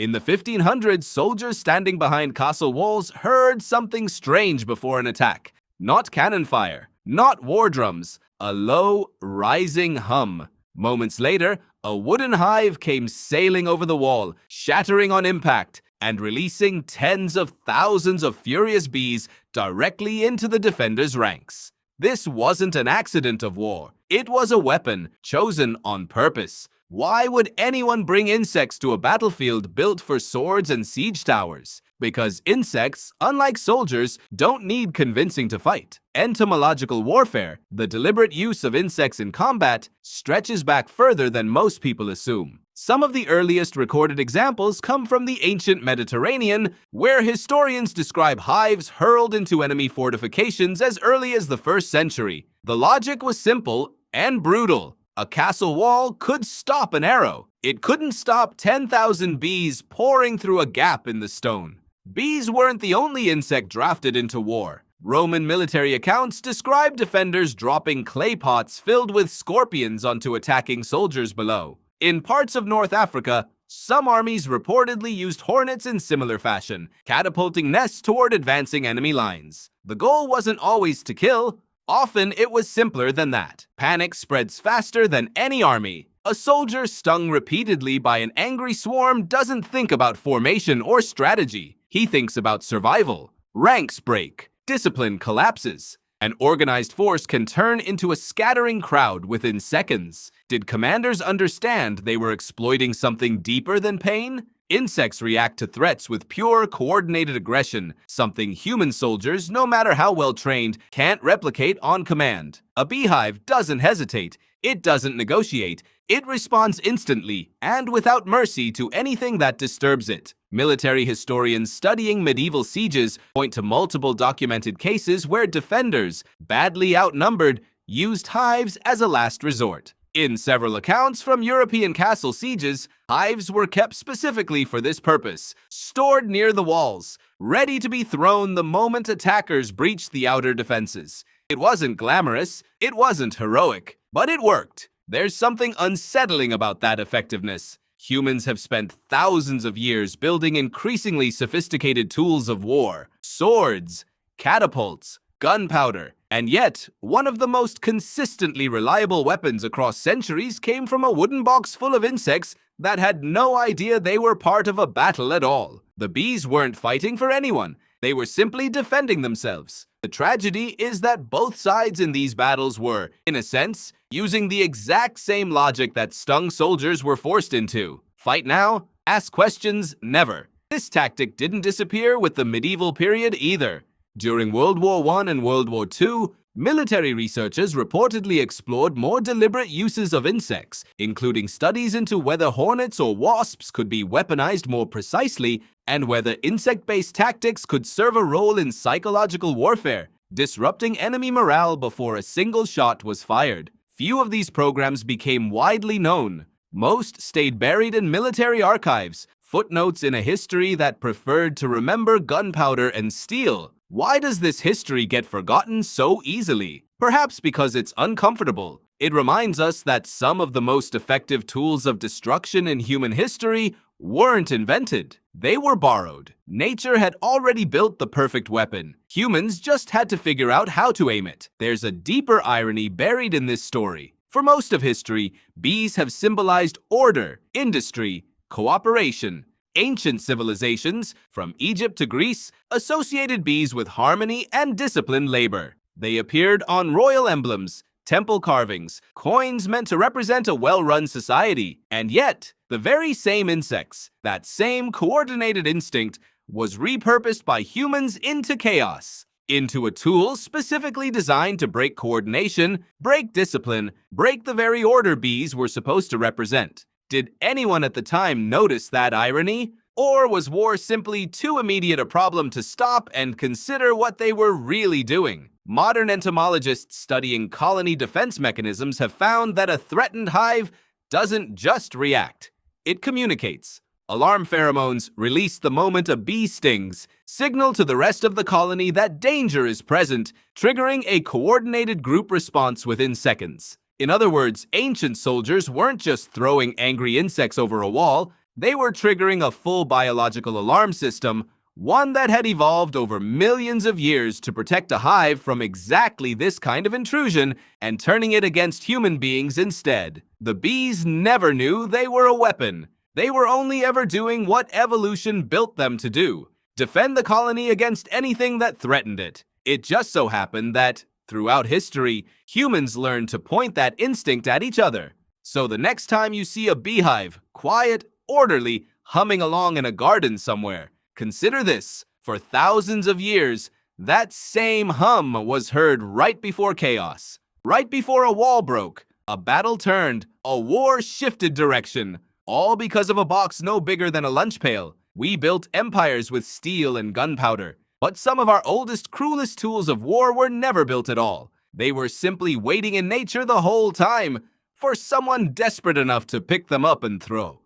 In the 1500s, soldiers standing behind castle walls heard something strange before an attack. Not cannon fire, not war drums, a low, rising hum. Moments later, a wooden hive came sailing over the wall, shattering on impact, and releasing tens of thousands of furious bees directly into the defenders' ranks. This wasn't an accident of war. It was a weapon chosen on purpose. Why would anyone bring insects to a battlefield built for swords and siege towers? Because insects, unlike soldiers, don't need convincing to fight. Entomological warfare, the deliberate use of insects in combat, stretches back further than most people assume. Some of the earliest recorded examples come from the ancient Mediterranean, where historians describe hives hurled into enemy fortifications as early as the 1st century. The logic was simple and brutal. A castle wall could stop an arrow. It couldn't stop 10,000 bees pouring through a gap in the stone. Bees weren't the only insect drafted into war. Roman military accounts describe defenders dropping clay pots filled with scorpions onto attacking soldiers below. In parts of North Africa, some armies reportedly used hornets in similar fashion, catapulting nests toward advancing enemy lines. The goal wasn't always to kill. Often it was simpler than that. Panic spreads faster than any army. A soldier stung repeatedly by an angry swarm doesn't think about formation or strategy. He thinks about survival. Ranks break. Discipline collapses. An organized force can turn into a scattering crowd within seconds. Did commanders understand they were exploiting something deeper than pain? Insects react to threats with pure, coordinated aggression, something human soldiers, no matter how well trained, can't replicate on command. A beehive doesn't hesitate. It doesn't negotiate. It responds instantly and without mercy to anything that disturbs it. Military historians studying medieval sieges point to multiple documented cases where defenders, badly outnumbered, used hives as a last resort. In several accounts from European castle sieges, hives were kept specifically for this purpose, stored near the walls, ready to be thrown the moment attackers breached the outer defenses. It wasn't glamorous, it wasn't heroic, but it worked. There's something unsettling about that effectiveness. Humans have spent thousands of years building increasingly sophisticated tools of war, swords, catapults, gunpowder, and yet, one of the most consistently reliable weapons across centuries came from a wooden box full of insects that had no idea they were part of a battle at all. The bees weren't fighting for anyone. They were simply defending themselves. The tragedy is that both sides in these battles were, in a sense, using the exact same logic that stung soldiers were forced into. Fight now, ask questions never. This tactic didn't disappear with the medieval period either. During World War I and World War II, military researchers reportedly explored more deliberate uses of insects, including studies into whether hornets or wasps could be weaponized more precisely and whether insect-based tactics could serve a role in psychological warfare, disrupting enemy morale before a single shot was fired. Few of these programs became widely known. Most stayed buried in military archives, footnotes in a history that preferred to remember gunpowder and steel. Why does this history get forgotten so easily? Perhaps because it's uncomfortable. It reminds us that some of the most effective tools of destruction in human history weren't invented. They were borrowed. Nature had already built the perfect weapon. Humans just had to figure out how to aim it. There's a deeper irony buried in this story. For most of history, bees have symbolized order, industry, cooperation. Ancient civilizations, from Egypt to Greece, associated bees with harmony and disciplined labor. They appeared on royal emblems, temple carvings, coins meant to represent a well-run society. And yet, the very same insects, that same coordinated instinct, was repurposed by humans into chaos, into a tool specifically designed to break coordination, break discipline, break the very order bees were supposed to represent. Did anyone at the time notice that irony? Or was war simply too immediate a problem to stop and consider what they were really doing? Modern entomologists studying colony defense mechanisms have found that a threatened hive doesn't just react. It communicates. Alarm pheromones, released the moment a bee stings, signal to the rest of the colony that danger is present, triggering a coordinated group response within seconds. In other words, ancient soldiers weren't just throwing angry insects over a wall, They were triggering a full biological alarm system, one that had evolved over millions of years to protect a hive from exactly this kind of intrusion and turning it against human beings instead. The bees never knew they were a weapon. They were only ever doing what evolution built them to do: defend the colony against anything that threatened it. It just so happened that, throughout history, humans learned to point that instinct at each other. So the next time you see a beehive, quiet, orderly, humming along in a garden somewhere, consider this: for thousands of years, that same hum was heard right before chaos. Right before a wall broke, a battle turned, a war shifted direction, all because of a box no bigger than a lunch pail. We built empires with steel and gunpowder, but some of our oldest, cruelest tools of war were never built at all. They were simply waiting in nature the whole time for someone desperate enough to pick them up and throw.